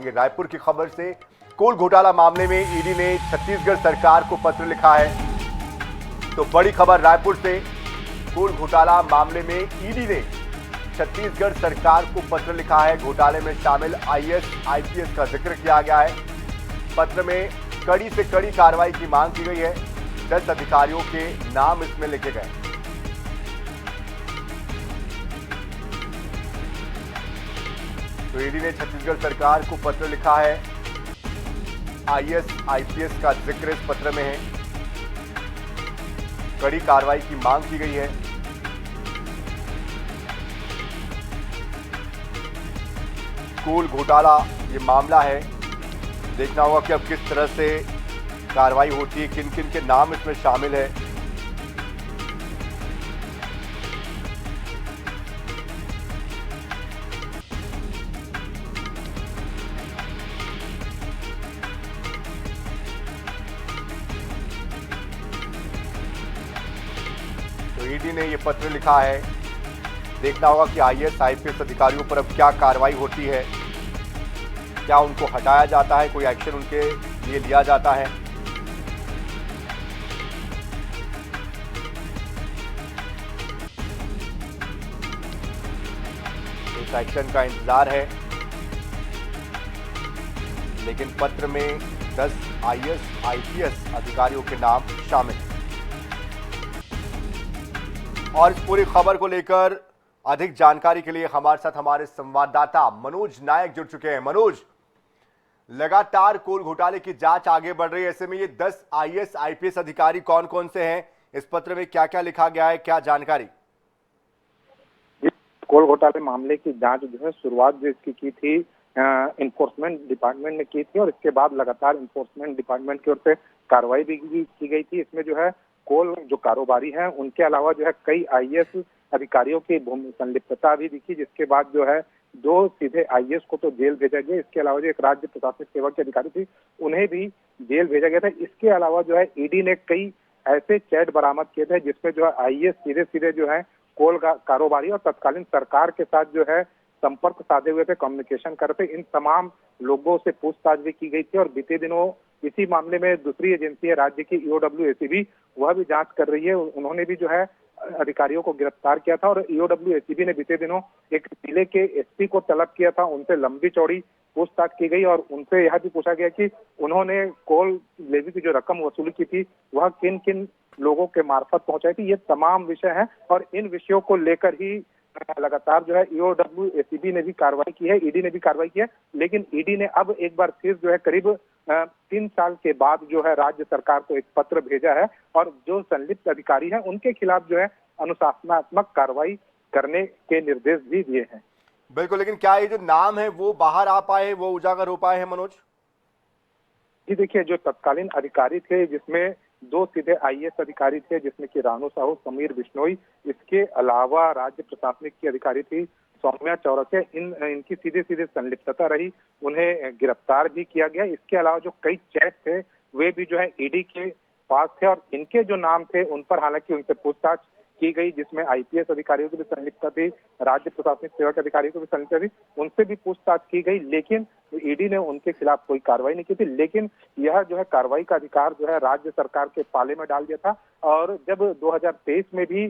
जानेंगे। रायपुर की खबर से कोल घोटाला मामले में ईडी ने छत्तीसगढ़ सरकार को पत्र लिखा है। तो बड़ी खबर रायपुर से, कोल घोटाला मामले में ईडी ने छत्तीसगढ़ सरकार को पत्र लिखा है। घोटाले में शामिल आईएएस आईपीएस का जिक्र किया गया है। पत्र में कड़ी से कड़ी कार्रवाई की मांग की गई है। 10 अधिकारियों के नाम इसमें लिखे गए। तो ईडी ने छत्तीसगढ़ सरकार को पत्र लिखा है। आईएएस आईपीएस का जिक्र इस पत्र में है। कड़ी कार्रवाई की मांग की गई है। कोल घोटाला ये मामला है। देखना होगा कि अब किस तरह से कार्रवाई होती है, किन किन के नाम इसमें शामिल है। तो ईडी ने ये पत्र लिखा है। देखना होगा कि आईएएस आईपीएस अधिकारियों पर अब क्या कार्रवाई होती है, क्या उनको हटाया जाता है, कोई एक्शन उनके लिए लिया जाता है। इस एक्शन का इंतजार है, लेकिन पत्र में 10 आईएएस आईपीएस अधिकारियों के नाम शामिल हैं। और इस पूरी खबर को लेकर अधिक जानकारी के लिए हमारे साथ हमारे संवाददाता मनोज नायक जुड़ चुके हैं। मनोज, लगातार कोल घोटाले की जांच आगे बढ़ रही है, ऐसे में ये 10 आईएएस आईपीएस अधिकारी कौन कौन से हैं, इस पत्र में क्या क्या लिखा गया है, क्या जानकारी? कोल घोटाले मामले की जांच जो है शुरुआत जो इसकी की थी इन्फोर्समेंट डिपार्टमेंट ने की थी, और इसके बाद लगातार इन्फोर्समेंट डिपार्टमेंट की ओर से कार्रवाई भी की गई थी। इसमें जो है कोल जो कारोबारी हैं उनके अलावा जो है कई आईएएस अधिकारियों की संलिप्तता भी दिखी, जिसके बाद जो है 2 सीधे आईएएस को तो जेल भेजा गया। इसके अलावा जो एक राज्य प्रशासनिक सेवा के अधिकारी थी उन्हें भी जेल भेजा गया था। इसके अलावा जो है ईडी ने कई ऐसे चैट बरामद किए थे जिसमें जो है आईएएस सीधे सीधे जो है कोल कारोबारी और तत्कालीन सरकार के साथ जो है संपर्क साधे हुए थे, कम्युनिकेशन कर रहे थे। इन तमाम लोगों से पूछताछ भी की गई थी, और बीते दिनों इसी मामले में दूसरी एजेंसी है राज्य की ईओडब्ल्यू एसीबी, वह भी जांच कर रही है। उन्होंने भी जो है अधिकारियों को गिरफ्तार किया था, और ईओडब्ल्यू एसीबी ने बीते दिनों एक जिले के एसपी को तलब किया था। उनसे लंबी चौड़ी पूछताछ की गई और उनसे यह भी पूछा गया कि उन्होंने कोल लेवी की जो रकम वसूली की थी वह किन किन लोगों के मार्फत पहुंचाई थी। ये तमाम विषय हैं, और इन विषयों को लेकर ही लगातार जो है ईओडब्ल्यू एसीबी ने भी कार्रवाई की है, ईडी ने भी कार्रवाई की है। लेकिन ईडी ने अब एक बार फिर जो है करीब 3 साल के बाद जो है राज्य सरकार को एक पत्र भेजा है, और जो संलिप्त अधिकारी हैं उनके खिलाफ जो है अनुशासनात्मक कार्रवाई करने के निर्देश भी दिए हैं। बिल्कुल, लेकिन क्या ये जो नाम है वो बाहर आ पाए, वो उजागर हो पाए हैं मनोज? जी देखिए, जो तत्कालीन अधिकारी थे जिसमें 2 सीधे आईएएस अधिकारी थे, जिसमें कि रानू साहू, समीर बिश्नोई, इसके अलावा राज्य प्रशासनिक की अधिकारी थी सौम्या चौरसिया, इनकी सीधे सीधे संलिप्तता रही, उन्हें गिरफ्तार भी किया गया। इसके अलावा जो कई चैट थे वे भी जो है ईडी के पास थे, और इनके जो नाम थे उन पर हालांकि उनसे पूछताछ की गई, जिसमें आईपीएस अधिकारियों की भी संलिप्तता थी, राज्य प्रशासनिक सेवा के अधिकारियों की भी संलिप्तता थी, उनसे भी पूछताछ की गई। लेकिन ईडी ने उनके खिलाफ कोई कार्रवाई नहीं की थी। लेकिन यह जो है कार्रवाई का अधिकार जो है राज्य सरकार के पाले में डाल दिया था, और जब 2023 में भी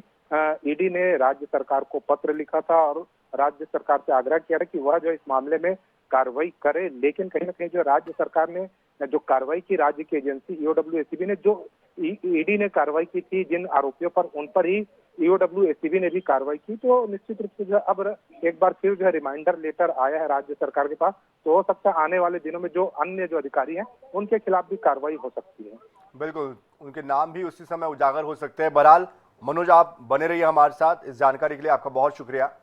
ईडी ने राज्य सरकार को पत्र लिखा था और राज्य सरकार से आग्रह किया था कि वह जो इस मामले में कार्रवाई करे। लेकिन कहीं ना कहीं जो राज्य सरकार ने जो कार्रवाई की, राज्य की एजेंसी ईओडब्ल्यू एसीबी ने जो ईडी ने कार्रवाई की थी जिन आरोपियों पर, उन पर ही ईओडब्ल्यू एसीबी ने भी कार्रवाई की। तो निश्चित रूप से जो अब एक बार फिर जो है रिमाइंडर लेटर आया है राज्य सरकार के पास, तो हो सकता है आने वाले दिनों में जो अन्य जो अधिकारी हैं उनके खिलाफ भी कार्रवाई हो सकती है। बिल्कुल, उनके नाम भी उसी समय उजागर हो सकते हैं। बहरहाल मनोज, आप बने रहिए हमारे साथ। इस जानकारी के लिए आपका बहुत शुक्रिया।